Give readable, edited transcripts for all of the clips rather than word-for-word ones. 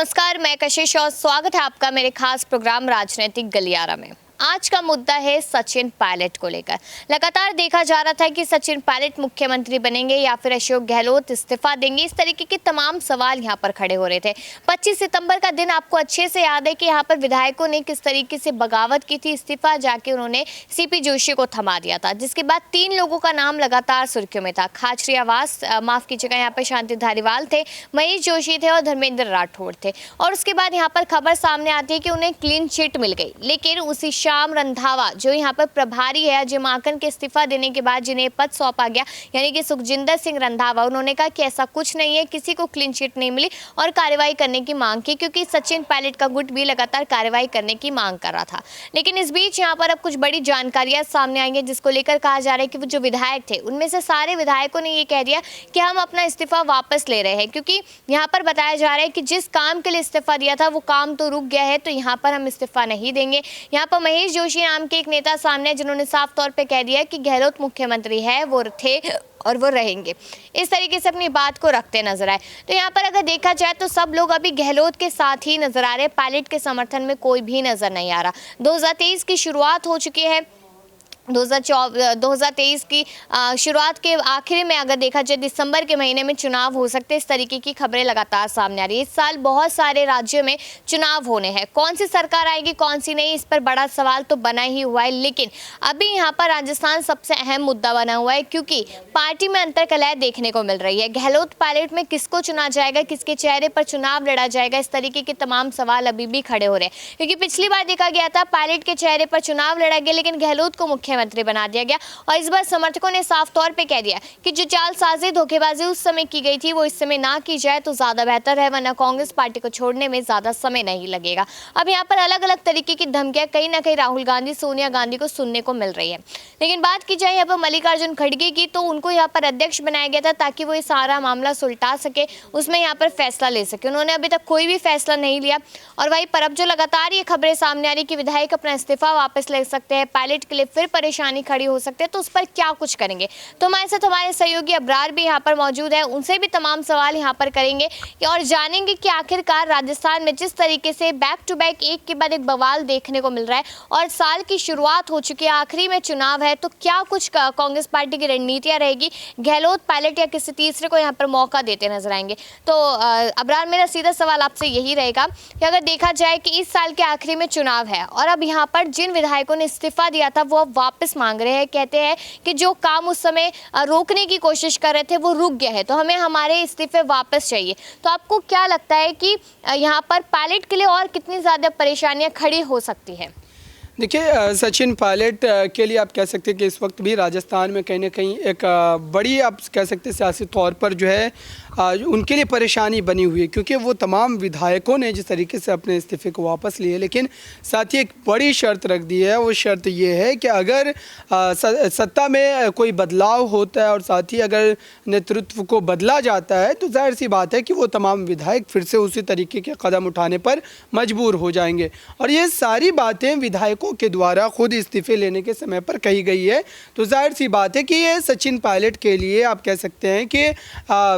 नमस्कार, मैं कशिश और स्वागत है आपका मेरे खास प्रोग्राम राजनीतिक गलियारा में। आज का मुद्दा है सचिन पायलट को लेकर। लगातार देखा जा रहा था कि सचिन पायलट मुख्यमंत्री बनेंगे या फिर अशोक गहलोत इस्तीफा देंगे। इस तरीके के तमाम सवाल यहां पर खड़े हो रहे थे। 25 सितंबर का दिन आपको अच्छे से याद है कि यहां पर विधायकों ने किस तरीके से बगावत की थी, इस्तीफा जाके उन्होंने सीपी जोशी को थमा दिया था, जिसके बाद 3 लोगों का नाम लगातार सुर्खियों में था। खाचरियावास, माफ कीजिएगा, यहाँ पर शांति धारीवाल थे, महेश जोशी थे और धर्मेंद्र राठौड़ थे। और उसके बाद यहाँ पर खबर सामने आती है कि उन्हें क्लीन चिट मिल गई, लेकिन उसी श्याम रंधावा जो यहाँ पर प्रभारी है अजय माकन के इस्तीफा देने के बाद जिन्हें पद सौंपा गया, यानी कि सुखजिंदर सिंह रंधावा, उन्होंने कहा कि ऐसा कुछ नहीं है, किसी को क्लीन चिट नहीं मिली और कार्रवाई करने की मांग की, क्योंकि सचिन पायलट का गुट भी लगातार कार्रवाई करने की मांग कर रहा था। लेकिन इस बीच यहाँ पर अब कुछ बड़ी जानकारियां सामने आई हैं, जिसको लेकर कहा जा रहा है कि वो जो विधायक थे उनमें से सारे विधायकों ने ये कह दिया कि हम अपना इस्तीफा वापस ले रहे हैं, क्योंकि यहाँ पर बताया जा रहा है कि जिस काम के लिए इस्तीफा दिया था वो काम तो रुक गया है, तो यहाँ पर हम इस्तीफा नहीं देंगे। यहाँ पर महेश जोशी नाम के एक नेता सामने, जिन्होंने साफ तौर पे कह दिया कि गहलोत मुख्यमंत्री है, वो थे और वो रहेंगे। इस तरीके से अपनी बात को रखते नजर आए। तो यहाँ पर अगर देखा जाए तो सब लोग अभी गहलोत के साथ ही नजर आ रहे हैं, पायलट के समर्थन में कोई भी नजर नहीं आ रहा। 2023 की शुरुआत हो चुकी है। 2023 की शुरुआत के आखिर में अगर देखा जाए दिसंबर के महीने में चुनाव हो सकते हैं, इस तरीके की खबरें लगातार सामने आ रही है। इस साल बहुत सारे राज्यों में चुनाव होने हैं, कौन सी सरकार आएगी कौन सी नहीं, इस पर बड़ा सवाल तो बना ही हुआ है। लेकिन अभी यहाँ पर राजस्थान सबसे अहम मुद्दा बना हुआ है, क्योंकि पार्टी में अंतरकलह देखने को मिल रही है। गहलोत पायलट में किसको चुना जाएगा, किसके चेहरे पर चुनाव लड़ा जाएगा, इस तरीके के तमाम सवाल अभी भी खड़े हो रहे हैं। क्योंकि पिछली बार देखा गया था पायलट के चेहरे पर चुनाव लड़ा गया, लेकिन गहलोत को मुख्यमंत्री बना दिया गया। और इस बार समर्थकों ने साफ तौर पे कह दिया कि जो जालसाजी धोखेबाजी उस समय की गई थी वो इस समय ना की जाए तो ज्यादा बेहतर है, वरना कांग्रेस पार्टी को छोड़ने में ज्यादा समय नहीं लगेगा। अब यहाँ पर अलग अलग तरीके की धमकियां कहीं ना कहीं राहुल गांधी, सोनिया गांधी को सुनने को मिल रही है। लेकिन बात की जाए यहाँ पर मल्लिकार्जुन खड़गे की, तो उनको यहाँ पर अध्यक्ष बनाया गया था ताकि वो ये सारा मामला सुलटा सके, उसमें यहाँ पर फैसला ले सके। उन्होंने अभी तक कोई भी फैसला नहीं लिया। और वहीं पर अब जो लगातार ये खबरें सामने आ रही कि विधायक अपना इस्तीफा वापस ले सकते हैं, पायलट के लिए फिर परेशानी खड़ी हो सकते हैं, तो उस पर क्या कुछ करेंगे। तो हमारे साथ हमारे सहयोगी अब्रार भी यहाँ पर मौजूद है, उनसे भी तमाम सवाल यहाँ पर करेंगे और जानेंगे कि आखिरकार राजस्थान में जिस तरीके से बैक टू बैक एक के बाद एक बवाल देखने को मिल रहा है और साल की शुरुआत हो चुकी है, आखिरी में चुनाव है, तो क्या कुछ कांग्रेस पार्टी की रणनीतियां रहेगी, गहलोत पायलट या किसी तीसरे को यहाँ पर मौका देते नजर आएंगे। तो अब्रार, मेरा सीधा सवाल आपसे यही रहेगा कि अगर देखा जाए कि इस साल के आखिरी में चुनाव है और अब यहाँ पर जिन विधायकों ने इस्तीफा दिया था वो अब वापस मांग रहे हैं, कहते हैं कि जो काम उस समय रोकने की कोशिश कर रहे थे वो रुक गया है, तो हमें हमारे इस्तीफे वापस चाहिए। तो आपको क्या लगता है कि यहाँ पर पायलट के लिए और कितनी ज़्यादा परेशानियां खड़ी हो सकती हैं? देखिए, सचिन पायलट के लिए आप कह सकते हैं कि इस वक्त भी राजस्थान में कहीं ना कहीं एक बड़ी, आप कह सकते हैं सियासी तौर पर जो है उनके लिए परेशानी बनी हुई है, क्योंकि वो तमाम विधायकों ने जिस तरीके से अपने इस्तीफे को वापस लिए, लेकिन साथ ही एक बड़ी शर्त रख दी है। वो शर्त ये है कि अगर सत्ता में कोई बदलाव होता है और साथ ही अगर नेतृत्व को बदला जाता है, तो जाहिर सी बात है कि वो तमाम विधायक फिर से उसी तरीके के कदम उठाने पर मजबूर हो जाएंगे। और ये सारी बातें विधायकों के द्वारा खुद इस्तीफे लेने के समय पर कही गई है, तो जाहिर सी बात है कि ये सचिन पायलट के लिए आप कह सकते हैं कि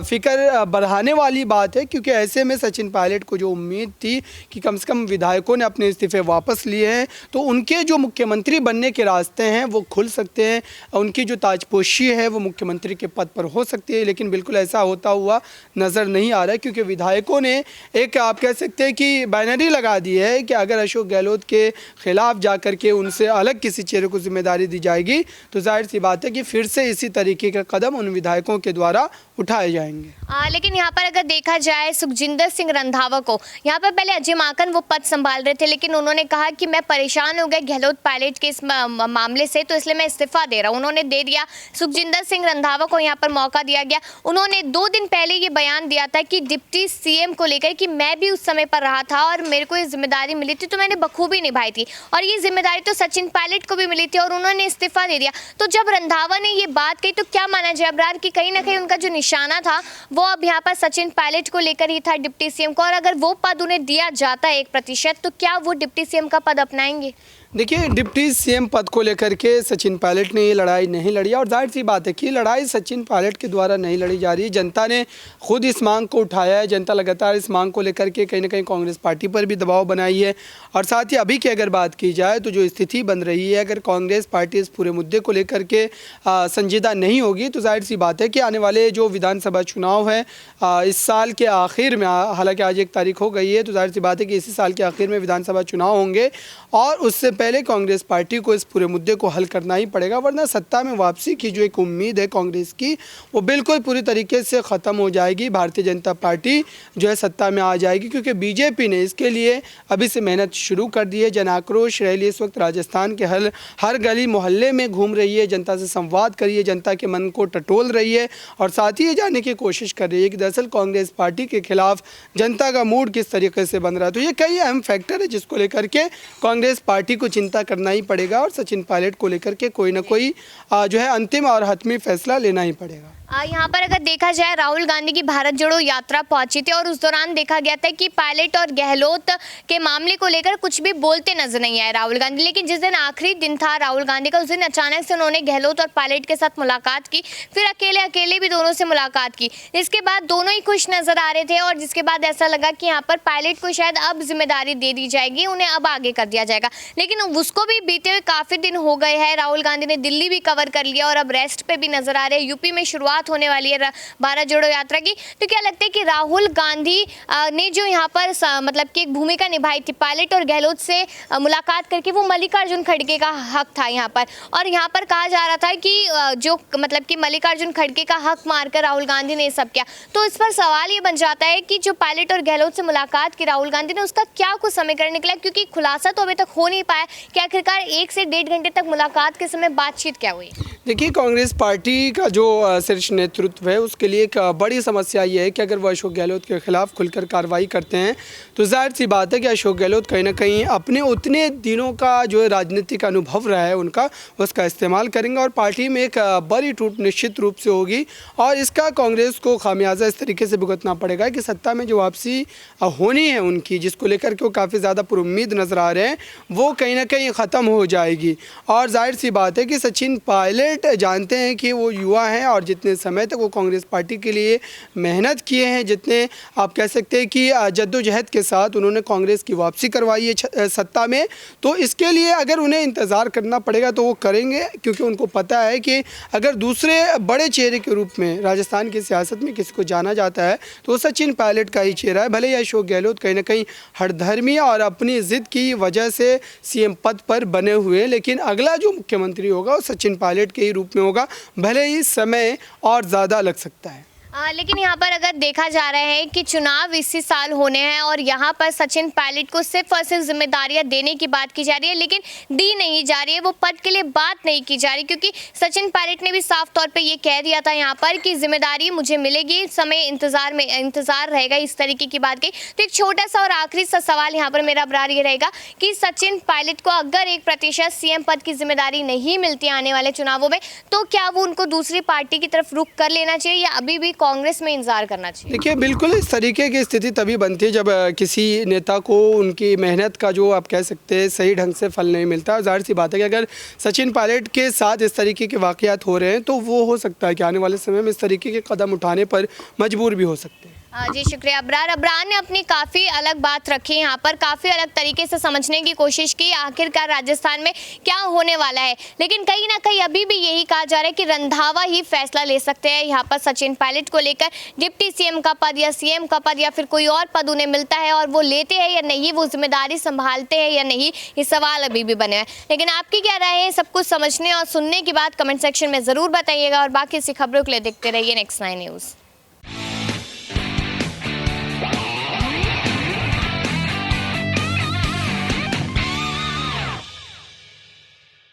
फिक्र बढ़ाने वाली बात है, क्योंकि ऐसे में सचिन पायलट को जो उम्मीद थी कि कम से कम विधायकों ने अपने इस्तीफे वापस लिए हैं तो उनके जो मुख्यमंत्री बनने के रास्ते हैं वो खुल सकते हैं, उनकी जो ताजपोशी है वो मुख्यमंत्री के पद पर हो सकती है। लेकिन बिल्कुल ऐसा होता हुआ नज़र नहीं आ रहा है, क्योंकि विधायकों ने एक, आप कह सकते हैं कि बैनरी लगा दी है कि अगर अशोक गहलोत के खिलाफ जा करके उनसे अलग किसी चेहरे को जिम्मेदारी दी जाएगी तो जाहिर सी बात है कि फिर से इसी तरीके का कदम उन विधायकों के द्वारा उठाए जाएंगे। लेकिन यहाँ पर अगर देखा जाए सुखजिंदर सिंह रंधावा को, यहाँ पर पहले अजय माकन वो पद संभाल रहे थे, लेकिन उन्होंने कहा कि मैं परेशान हो गया गहलोत पायलट के इस मामले से, तो इसलिए मैं इस्तीफा दे रहा हूँ। उन्होंने दे दिया। सुखजिंदर सिंह रंधावा को यहाँ पर मौका दिया गया। उन्होंने 2 दिन पहले ये बयान दिया था कि डिप्टी सीएम को लेकर कि मैं भी उस समय पर रहा था और मेरे को ये जिम्मेदारी मिली थी तो मैंने बखूबी निभाई थी, और ये जिम्मेदारी तो सचिन पायलट को भी मिली थी और उन्होंने इस्तीफा दे दिया। तो जब रंधावा ने ये बात कही तो क्या माना जाए अब्रार कि कहीं ना कहीं उनका जो निशाना था वो अब यहाँ पर सचिन पायलट को लेकर ही था, डिप्टी सीएम को, और अगर वो पद उन्हें दिया जाता है 1%, तो क्या वो डिप्टी सीएम का पद अपनाएंगे? देखिए, डिप्टी सीएम पद को लेकर के सचिन पायलट ने ये लड़ाई नहीं लड़ी और जाहिर सी बात है कि लड़ाई सचिन पायलट के द्वारा नहीं लड़ी जा रही है। जनता ने खुद इस मांग को उठाया है। जनता लगातार इस मांग को लेकर के कहीं ना कहीं कांग्रेस पार्टी पर भी दबाव बनाई है। और साथ ही अभी की अगर बात की जाए तो जो स्थिति बन रही है, अगर कांग्रेस पार्टी इस पूरे मुद्दे को लेकर के संजीदा नहीं होगी तो जाहिर सी बात है कि आने वाले जो विधानसभा चुनाव है इस साल के आखिर में, हालांकि आज 1 तारीख हो गई है, तो जाहिर सी बात है कि इसी साल के आखिर में विधानसभा चुनाव होंगे और उससे पहले कांग्रेस पार्टी को इस पूरे मुद्दे को हल करना ही पड़ेगा, वरना सत्ता में वापसी की जो एक उम्मीद है कांग्रेस की वो बिल्कुल पूरी तरीके से ख़त्म हो जाएगी। भारतीय जनता पार्टी जो है सत्ता में आ जाएगी, क्योंकि बीजेपी ने इसके लिए अभी से मेहनत शुरू कर दी है। जन आक्रोश रैली इस वक्त राजस्थान के हर गली मोहल्ले में घूम रही है, जनता से संवाद कर रही है, जनता के मन को टटोल रही है और साथ ही ये जानने की कोशिश कर रही है कि दरअसल कांग्रेस पार्टी के खिलाफ जनता का मूड किस तरीके से बन रहा है। तो ये कई अहम फैक्टर है जिसको लेकर के कांग्रेस पार्टी को चिंता करना ही पड़ेगा और सचिन पायलट को लेकर के कोई ना कोई जो है अंतिम और हतमी फैसला लेना ही पड़ेगा। यहाँ पर अगर देखा जाए, राहुल गांधी की भारत जोड़ो यात्रा पहुंची थी और उस दौरान देखा गया था कि पायलट और गहलोत के मामले को लेकर कुछ भी बोलते नजर नहीं आए राहुल गांधी। लेकिन जिस दिन आखिरी दिन था राहुल गांधी का, उस दिन अचानक से उन्होंने गहलोत और पायलट के साथ मुलाकात की, फिर अकेले अकेले भी दोनों से मुलाकात की। इसके बाद दोनों ही खुश नजर आ रहे थे और जिसके बाद ऐसा लगा कि यहाँ पर पायलट को शायद अब जिम्मेदारी दे दी जाएगी, उन्हें अब आगे कर दिया जाएगा। लेकिन उसको भी बीते हुए काफी दिन हो गए हैं। राहुल गांधी ने दिल्ली भी कवर कर लिया और अब रेस्ट पे भी नजर आ रहे हैं। यूपी में शुरुआत होने वाली है भारत जोड़ो यात्रा की। तो क्या लगता है कि राहुल गांधी ने जो यहाँ पर मतलब कि एक भूमिका निभाई थी पायलट और गहलोत से मुलाकात करके, वो मल्लिकार्जुन खड़गे का हक था यहाँ पर। और यहाँ पर कहा जा रहा था कि जो मतलब कि मल्लिकार्जुन खड़गे का हक मारकर राहुल गांधी ने सब किया। तो इस पर सवाल ये बन जाता है कि जो पायलट और गहलोत से मुलाकात की राहुल गांधी ने, उसका क्या कुछ समीकरण निकला, क्योंकि खुलासा तो अभी तक हो नहीं पाया कि आखिरकार 1 से 1.5 घंटे तक मुलाकात के समय बातचीत क्या हुई। देखिए, कांग्रेस पार्टी का जो शीर्ष नेतृत्व है उसके लिए एक बड़ी समस्या ये है कि अगर वो अशोक गहलोत के खिलाफ खुलकर कार्रवाई करते हैं तो जाहिर सी बात है कि अशोक गहलोत कहीं ना कहीं अपने उतने दिनों का जो राजनीतिक अनुभव रहा है उनका, उसका इस्तेमाल करेंगे और पार्टी में एक बड़ी टूट निश्चित रूप से होगी और इसका कांग्रेस को खामियाजा इस तरीके से भुगतना पड़ेगा कि सत्ता में जो वापसी होनी है उनकी, जिसको लेकर के वो काफ़ी ज़्यादा पुरुम्मीद नज़र आ रहे हैं, वो कहीं ना कहीं ख़त्म हो जाएगी। और जाहिर सी बात है कि सचिन पायलट जानते हैं कि वो युवा हैं और जितने समय तक वो कांग्रेस पार्टी के लिए मेहनत किए हैं, जितने आप कह सकते हैं कि जद्दोजहद के साथ उन्होंने कांग्रेस की वापसी करवाई है सत्ता में, तो इसके लिए अगर उन्हें इंतज़ार करना पड़ेगा तो वो करेंगे, क्योंकि उनको पता है कि अगर दूसरे बड़े चेहरे के रूप में राजस्थान की सियासत में किसी को जाना जाता है तो सचिन पायलट का ही चेहरा है। भले ही अशोक गहलोत कहीं ना कहीं हठधर्मी और अपनी ज़िद की वजह से सीएम पद पर बने हुए, लेकिन अगला जो मुख्यमंत्री होगा वो सचिन पायलट के ही रूप में होगा, भले ही समय और ज़्यादा लग सकता है। लेकिन यहाँ पर अगर देखा जा रहा है कि चुनाव इसी साल होने हैं और यहाँ पर सचिन पायलट को सिर्फ और सिर्फ जिम्मेदारियाँ देने की बात की जा रही है, लेकिन दी नहीं जा रही है, वो पद के लिए बात नहीं की जा रही, क्योंकि सचिन पायलट ने भी साफ तौर पे ये कह दिया था यहाँ पर कि जिम्मेदारी मुझे मिलेगी, समय इंतजार रहेगा, इस तरीके की बात कही। तो एक छोटा सा और आखिरी सा सवाल यहाँ पर मेरा बराबर ये रहेगा कि सचिन पायलट को अगर 1% सीएम पद की जिम्मेदारी नहीं मिलती आने वाले चुनावों में, तो क्या वो उनको दूसरी पार्टी की तरफ रुख कर लेना चाहिए या अभी भी कांग्रेस में इंतजार करना चाहिए? देखिए, बिल्कुल इस तरीके की स्थिति तभी बनती है जब किसी नेता को उनकी मेहनत का जो आप कह सकते हैं सही ढंग से फल नहीं मिलता। जाहिर सी बात है कि अगर सचिन पायलट के साथ इस तरीके के वाकयात हो रहे हैं तो वो हो सकता है कि आने वाले समय में इस तरीके के कदम उठाने पर मजबूर भी हो सकते हैं। जी शुक्रिया अब्रार ने अपनी काफ़ी अलग बात रखी, यहाँ पर काफ़ी अलग तरीके से समझने की कोशिश की आखिरकार राजस्थान में क्या होने वाला है। लेकिन कहीं ना कहीं अभी भी यही कहा जा रहा है कि रंधावा ही फैसला ले सकते हैं यहाँ पर सचिन पायलट को लेकर। डिप्टी सीएम का पद या सीएम का पद या फिर कोई और पद उन्हें मिलता है और वो लेते हैं या नहीं, वो जिम्मेदारी संभालते हैं या नहीं, ये सवाल अभी भी बने हैं। लेकिन आपकी क्या राय है सब कुछ समझने और सुनने के बाद कमेंट सेक्शन में ज़रूर बताइएगा और बाकी ऐसी खबरों के लिए देखते रहिए नेक्स्ट 9 न्यूज़।